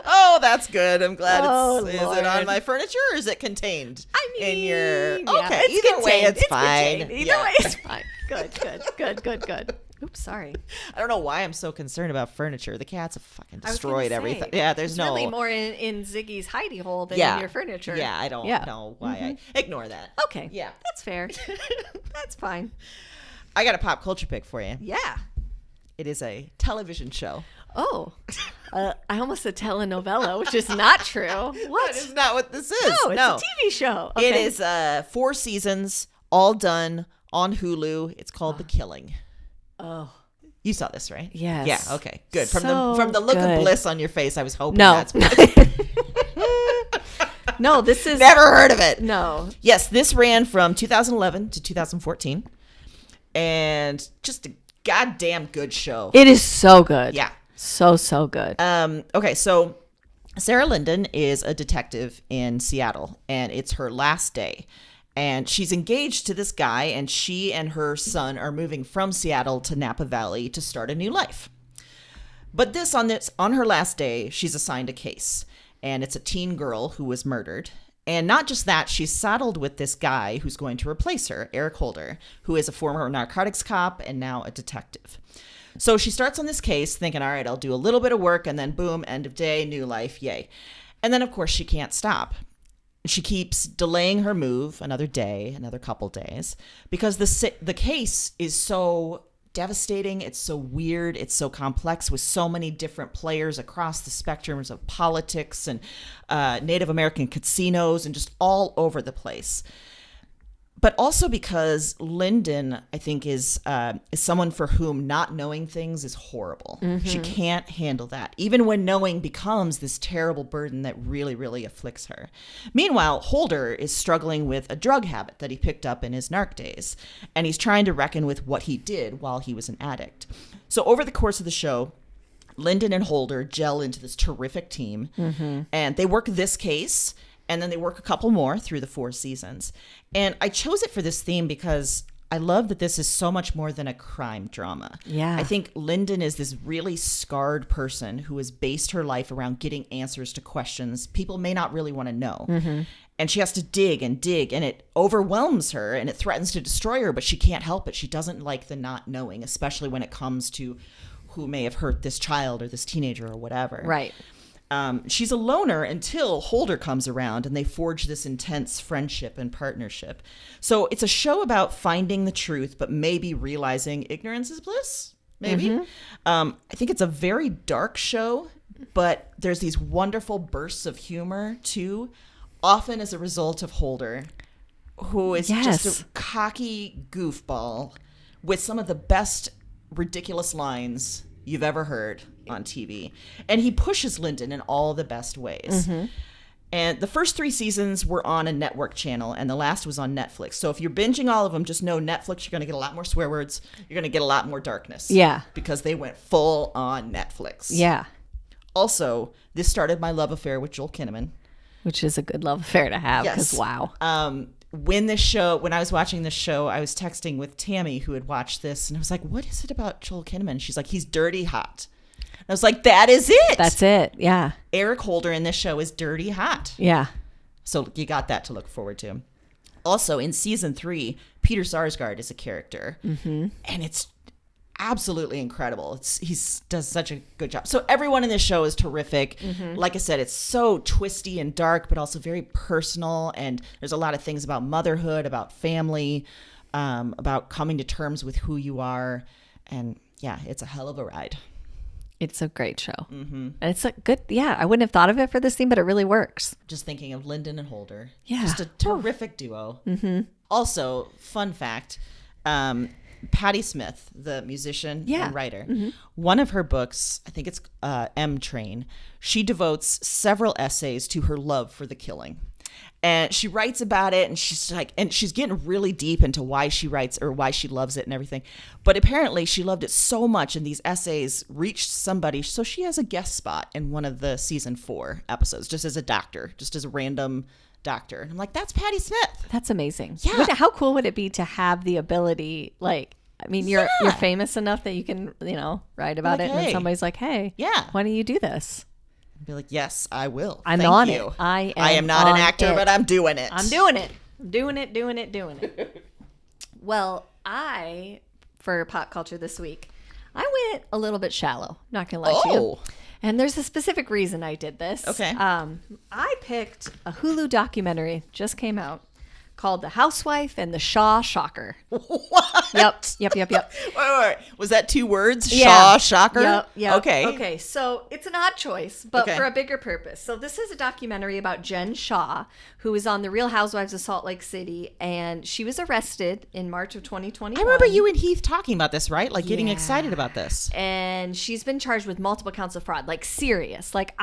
Oh, that's good. I'm glad Lord. Is it on my furniture or is it contained? I mean, in your... Okay, either way, it's fine. Either way, it's fine. Good. Oops, sorry. I don't know why I'm so concerned about furniture. The cats have fucking destroyed everything. Yeah, there's really more in Ziggy's hidey hole than in your furniture. Yeah, I don't know why I ignore that. Okay. Yeah. That's fair. That's fine. I got a pop culture pick for you. Yeah. It is a television show. Oh. I almost said telenovela, which is not true. What? That is not what this is. No, it's a TV show. Okay. It is 4 seasons, all done on Hulu. It's called The Killing. Oh. You saw this, right? Yes. Yeah, okay, good. From So the look good. of bliss on your face, I was hoping No. that's what No, this is... Never heard of it. No. Yes, this ran from 2011 to 2014. And just a goddamn good show. It is so good. Yeah. So good. Okay, so Sarah Linden is a detective in Seattle, and it's her last day. And she's engaged to this guy, and she and her son are moving from Seattle to Napa Valley to start a new life. But on her last day, she's assigned a case, and it's a teen girl who was murdered. And not just that, she's saddled with this guy who's going to replace her, Eric Holder, who is a former narcotics cop and now a detective. So she starts on this case thinking, all right, I'll do a little bit of work, and then boom, end of day, new life, yay. And then, of course, she can't stop. She keeps delaying her move another day, another couple days, because the case is so devastating. It's so weird. It's so complex with so many different players across the spectrums of politics and Native American casinos and just all over the place. But also because Linden, I think, is someone for whom not knowing things is horrible. Mm-hmm. She can't handle that, even when knowing becomes this terrible burden that really, really afflicts her. Meanwhile, Holder is struggling with a drug habit that he picked up in his narc days, and he's trying to reckon with what he did while he was an addict. So over the course of the show, Linden and Holder gel into this terrific team, mm-hmm. and they work this case, and then they work a couple more through the 4 seasons. And I chose it for this theme because I love that this is so much more than a crime drama. Yeah. I think Linden is this really scarred person who has based her life around getting answers to questions people may not really want to know. Mm-hmm. And she has to dig, and it overwhelms her, and it threatens to destroy her, but she can't help it. She doesn't like the not knowing, especially when it comes to who may have hurt this child or this teenager or whatever. Right. She's a loner until Holder comes around, and they forge this intense friendship and partnership. So it's a show about finding the truth, but maybe realizing ignorance is bliss. Maybe. Mm-hmm. I think it's a very dark show, but there's these wonderful bursts of humor too, often as a result of Holder, who is just a cocky goofball with some of the best ridiculous lines you've ever heard on TV. And he pushes Linden in all the best ways. Mm-hmm. And the first 3 seasons were on a network channel, and the last was on Netflix. So if you're binging all of them, just know Netflix, you're going to get a lot more swear words. You're going to get a lot more darkness. Yeah. Because they went full on Netflix. Yeah. Also, this started my love affair with Joel Kinnaman. Which is a good love affair to have, because yes. wow. When I was watching this show, I was texting with Tammy, who had watched this, and I was like, what is it about Joel Kinnaman? She's like, he's dirty hot. And I was like, that is it. That's it. Yeah. Eric Holder in this show is dirty hot. Yeah. So you got that to look forward to. Also, in season 3, Peter Sarsgaard is a character, mm-hmm. and it's absolutely incredible. He does such a good job. So everyone in this show is terrific. Mm-hmm. Like I said, it's so twisty and dark, but also very personal. And there's a lot of things about motherhood, about family, about coming to terms with who you are. And yeah, it's a hell of a ride. It's a great show. Mm-hmm. And it's a good, I wouldn't have thought of it for this theme, but it really works. Just thinking of Linden and Holder. Yeah. Just a terrific duo. Mm-hmm. Also, fun fact, Patti Smith, the musician and writer, mm-hmm. one of her books, I think it's M Train, she devotes several essays to her love for The Killing. And she writes about it, and she's getting really deep into why she writes or why she loves it and everything. But apparently she loved it so much, and these essays reached somebody. So she has a guest spot in one of the season 4 episodes, just as a doctor, just as a random doctor. And I'm like, that's Patti Smith. That's amazing. Yeah. How cool would it be to have the ability, you're famous enough that you can, write about it, and then somebody's like, hey, why don't you do this? I'd be like, yes, I will. I'm Thank on you. it. I am not an actor, but I'm doing it. I'm doing it. Doing it. Well, for pop culture this week, I went a little bit shallow. Not going to lie to you. And there's a specific reason I did this. Okay. I picked a Hulu documentary, just came out, called The Housewife and the Shaw Shocker. What? Yep. Wait. Was that 2 words? Yeah. Shaw Shocker? Yep. Okay. Okay, so it's an odd choice, but Okay. for a bigger purpose. So this is a documentary about Jen Shaw, who is on The Real Housewives of Salt Lake City, and she was arrested in March of 2021. I remember you and Heath talking about this, right? Like getting excited about this. And she's been charged with multiple counts of fraud, like serious. Like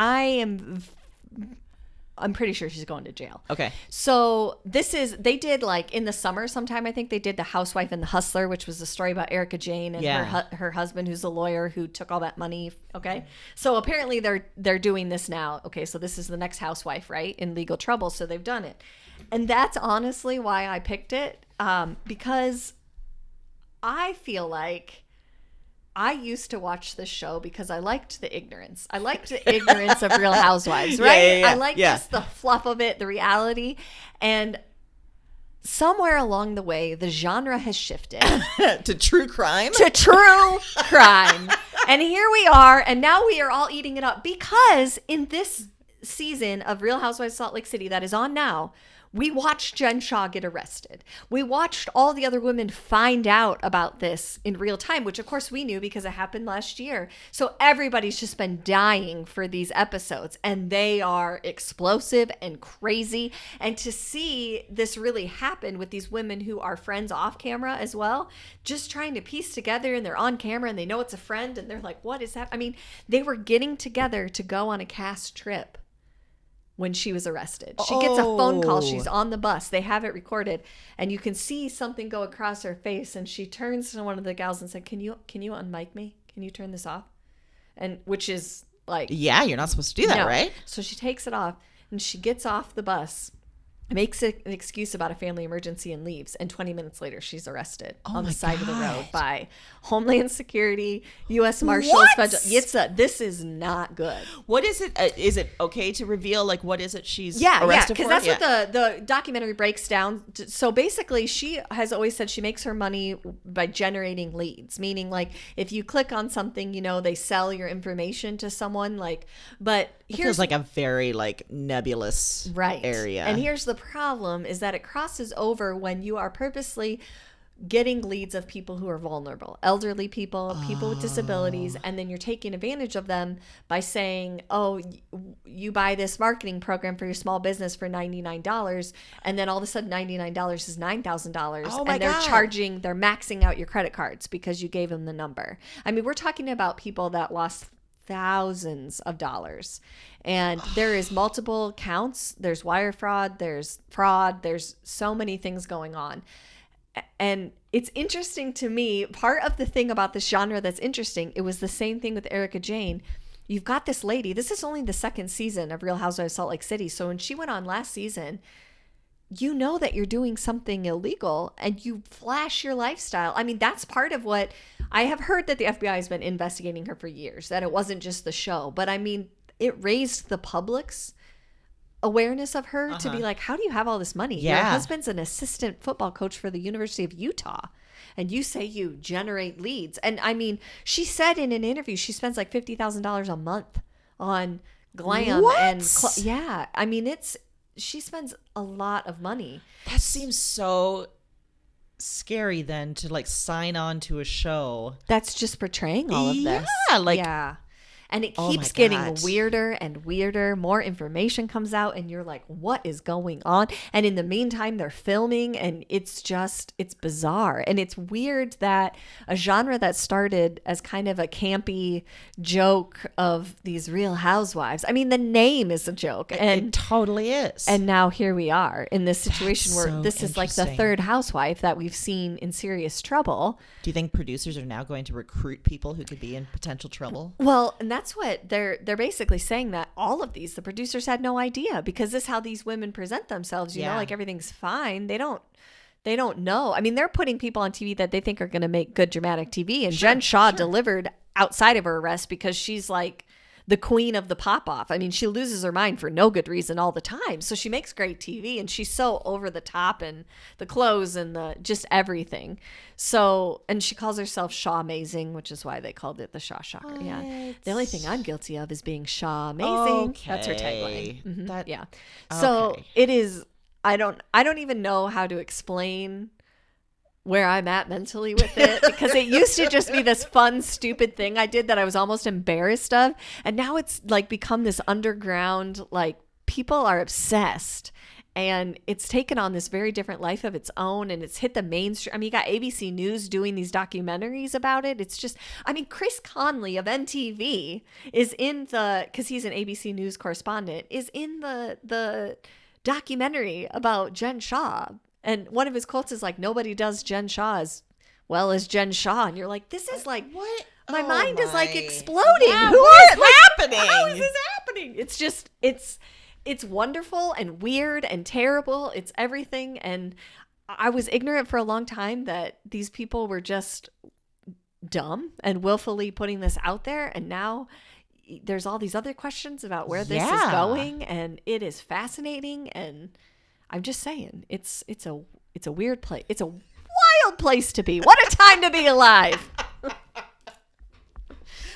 I'm pretty sure she's going to jail. Okay. So they did like in the summer sometime, I think they did The Housewife and the Hustler, which was a story about Erica Jane and her husband, who's a lawyer who took all that money. Okay. So apparently they're doing this now. Okay. So this is the next housewife, right? In legal trouble. So they've done it. And that's honestly why I picked it. Because I feel like I used to watch this show because I liked the ignorance. I liked the ignorance of Real Housewives, right? Yeah. I liked just the fluff of it, the reality. And somewhere along the way, the genre has shifted. To true crime? To true crime. And here we are, and now we are all eating it up because in this season of Real Housewives of Salt Lake City that is on now, we watched Jen Shaw get arrested. We watched all the other women find out about this in real time, which of course we knew because it happened last year. So everybody's just been dying for these episodes, and they are explosive and crazy. And to see this really happen with these women who are friends off camera as well, just trying to piece together, and they're on camera and they know it's a friend and they're like, what is that? I mean, they were getting together to go on a cast trip when she was arrested. She gets a phone call. She's on the bus. They have it recorded, and you can see something go across her face, and she turns to one of the gals and said, can you unmic me? Can you turn this off? And which is like, yeah, you're not supposed to do that, no. right? So she takes it off, and she gets off the bus, makes an excuse about a family emergency, and leaves. And 20 minutes later, she's arrested on the side of the road by Homeland Security, U.S. Marshals. This is not good. What is it? Is it okay to reveal, like, what is it she's arrested for? Because that's what the documentary breaks down. So basically, she has always said she makes her money by generating leads, meaning, like, if you click on something, they sell your information to someone, like, but it feels like a very, like, nebulous area. And here's the problem is that it crosses over when you are purposely getting leads of people who are vulnerable, elderly people, people with disabilities, and then you're taking advantage of them by saying, oh, you buy this marketing program for your small business for $99, and then all of a sudden $99 is $9,000, and they're maxing out your credit cards because you gave them the number. I mean, we're talking about people that lost thousands of dollars, and there is multiple counts. There's wire fraud, there's fraud, there's so many things going on. And it's interesting to me, part of the thing about this genre that's interesting, it was the same thing with Erica Jane. You've got this lady, this is only the second season of Real Housewives of Salt Lake City, so when she went on last season, you know that you're doing something illegal and you flash your lifestyle. I mean, that's part of what I have heard, that the FBI has been investigating her for years, that it wasn't just the show. But I mean, it raised the public's awareness of her to be like, how do you have all this money? Yeah. Your husband's an assistant football coach for the University of Utah, and you say you generate leads. And I mean, she said in an interview, she spends like $50,000 a month on glam. What? Yeah. I mean, she spends a lot of money. That seems so scary then, to like sign on to a show that's just portraying all of this. Yeah. And it keeps getting weirder and weirder. More information comes out and you're like, what is going on? And in the meantime, they're filming, and it's bizarre. And it's weird that a genre that started as kind of a campy joke of these Real Housewives. I mean, the name is a joke. And it totally is. And now here we are in this situation where this is like the third housewife that we've seen in serious trouble. Do you think producers are now going to recruit people who could be in potential trouble? Well, and that's what they're basically saying, that all of these, the producers had no idea, because this is how these women present themselves, you know, like everything's fine. They don't know. I mean, they're putting people on TV that they think are going to make good dramatic TV. And Jen Shaw delivered outside of her arrest because she's like the queen of the pop-off. I mean, she loses her mind for no good reason all the time. So she makes great TV, and she's so over the top, and the clothes and the just everything. So, and she calls herself Shaw Amazing, which is why they called it the Shaw Shocker. What? Yeah. The only thing I'm guilty of is being Shaw Amazing. Okay. That's her tagline. Mm-hmm. Yeah. So it is I don't even know how to explain where I'm at mentally with it, because it used to just be this fun, stupid thing I did that I was almost embarrassed of. And now it's like become this underground, like people are obsessed, and it's taken on this very different life of its own, and it's hit the mainstream. I mean, you got ABC News doing these documentaries about it. It's just, I mean, Chris Conley of NTV is in because he's an ABC News correspondent, is in the documentary about Jen Shah. And one of his quotes is like, nobody does Jen Shah as well as Jen Shah. And you're like, this is like, what? My mind is like exploding. Yeah, what is happening? How is this happening? It's just, it's wonderful and weird and terrible. It's everything. And I was ignorant for a long time that these people were just dumb and willfully putting this out there. And now there's all these other questions about where this is going. And it is fascinating. And I'm just saying, it's a weird place. It's a wild place to be. What a time to be alive.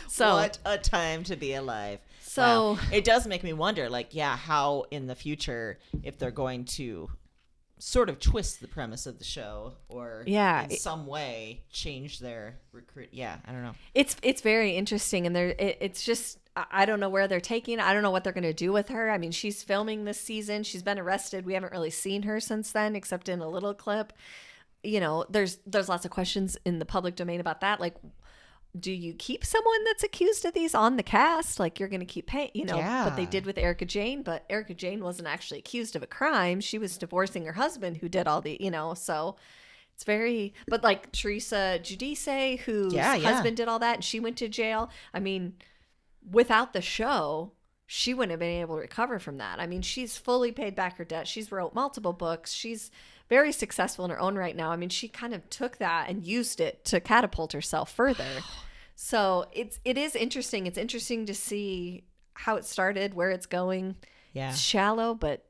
So what a time to be alive. So wow. It does make me wonder, like, how in the future, if they're going to sort of twist the premise of the show or in some way change their recruit. Yeah, I don't know. It's very interesting, and it's just, I don't know where they're taking it. I don't know what they're going to do with her. I mean, she's filming this season. She's been arrested. We haven't really seen her since then, except in a little clip. You know, there's lots of questions in the public domain about that. Like, do you keep someone that's accused of these on the cast? Like, you're going to keep paying, but they did with Erica Jane, but Erica Jane wasn't actually accused of a crime. She was divorcing her husband who did all the, so it's very, but like Teresa Giudice, whose husband did all that and she went to jail. I mean, without the show, she wouldn't have been able to recover from that. I mean, she's fully paid back her debt. She's wrote multiple books. She's very successful in her own right now. I mean, she kind of took that and used it to catapult herself further. So it is interesting. It's interesting to see how it started, where it's going. Yeah. It's shallow, but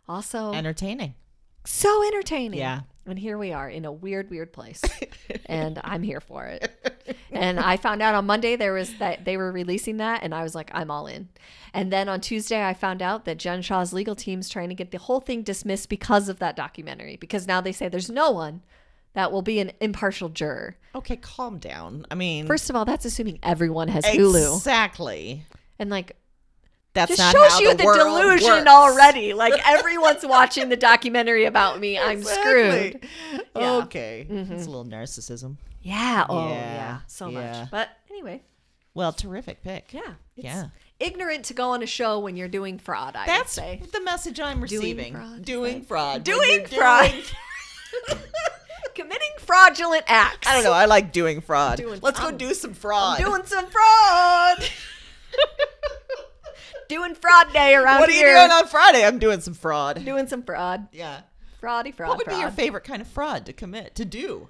also entertaining. So entertaining. Yeah. And here we are in a weird, weird place. And I'm here for it. And I found out on Monday that they were releasing that, and I was like, I'm all in. And then on Tuesday, I found out that Jen Shah's legal team's trying to get the whole thing dismissed because of that documentary. Because now they say there's no one that will be an impartial juror. Okay, calm down. I mean, first of all, that's assuming everyone has Hulu. Exactly. And like, that's just not shows how you the the world delusion works. already. Like, everyone's watching the documentary about me. I'm screwed. Yeah. Okay. Mm-hmm. It's a little narcissism. Yeah. Oh, yeah. So much. But anyway. Well, terrific pick. Yeah. It's ignorant to go on a show when you're doing fraud, I would say. That's the message I'm receiving. Doing fraud. Committing fraudulent acts. I don't know. I like doing fraud. Let's go do some fraud. I'm doing some fraud. Doing fraud day around here. What are you doing on Friday? I'm doing some fraud. Doing some fraud. Yeah. Fraudy fraud. What would be your favorite kind of fraud to commit, to do?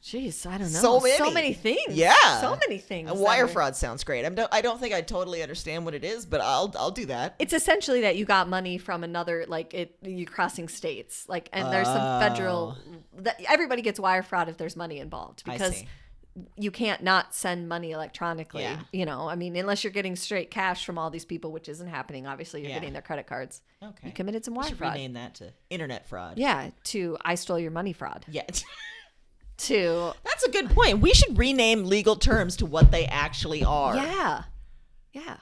Jeez, I don't know. So many things. Yeah. So many things. Wire fraud sounds great. I don't think I totally understand what it is, but I'll do that. It's essentially that you got money from another, you crossing states. And there's some federal, everybody gets wire fraud if there's money involved, because you can't not send money electronically. Yeah. I mean, unless you're getting straight cash from all these people, which isn't happening. Obviously, you're getting their credit cards. Okay. You committed some wire fraud. Rename that to internet fraud. Yeah, to I stole your money fraud. Yeah. That's a good point. We should rename legal terms to what they actually are. Yeah. Yeah.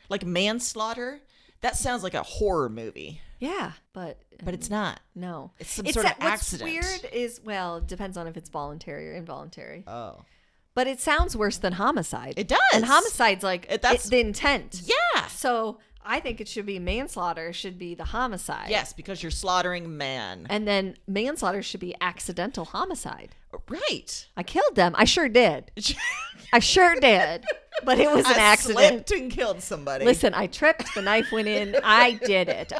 Like manslaughter. That sounds like a horror movie. Yeah, but it's not. No. It's some sort of accident. What's weird is, it depends on if it's voluntary or involuntary. Oh. But it sounds worse than homicide. It does. And homicide's that's the intent. Yeah. So I think it should be manslaughter should be the homicide. Yes, because you're slaughtering man. And then manslaughter should be accidental homicide. Right. I killed them. I sure did. I sure did. But it was an accident. I slipped and killed somebody. Listen, I tripped. The knife went in. I did it.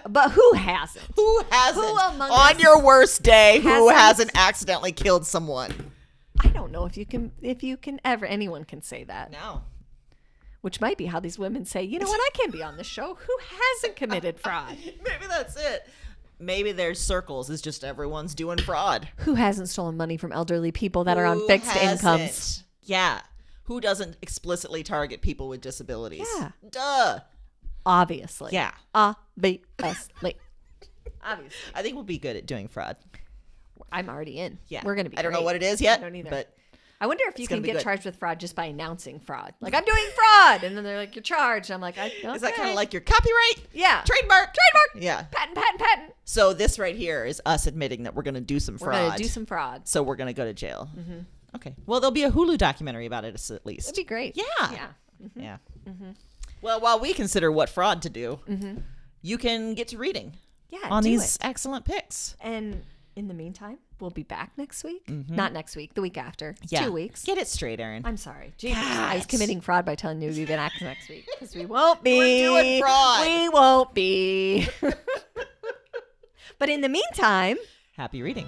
But who hasn't? Who hasn't? Who among on us your worst day, who hasn't accidentally killed someone? I don't know if you can ever. Anyone can say that. No. Which might be how these women say, you know what, I can't be on this show. Who hasn't committed fraud? Maybe that's it. Maybe their circles is just everyone's doing fraud. Who hasn't stolen money from elderly people that are on fixed incomes? Yeah. Who doesn't explicitly target people with disabilities? Yeah. Duh. Obviously. Yeah. Obviously. Obviously. I think we'll be good at doing fraud. I'm already in. Yeah. We're going to be I don't know great. what it is yet. I don't either. But I wonder if you can get good. charged with fraud just by announcing fraud. Like, I'm doing fraud. And then they're like, you're charged. I'm like, okay. Is that kind of like your copyright? Yeah. Trademark. Yeah. Patent. So this right here is us admitting that we're going to do some fraud. We're going to do some fraud. So we're going to go to jail. Okay. Well, there'll be a Hulu documentary about it at least. That'd be great. Yeah. Yeah. Yeah. Well, while we consider what fraud to do, you can get to reading on these excellent picks. And in the meantime, we'll be back next week. Not next week, the week after. Yeah. 2 weeks. Get it straight, Erin. I'm sorry. Jesus, I was committing fraud by telling you we'd be back next week. Because we won't be. We're doing fraud. We won't be. But in the meantime, happy reading.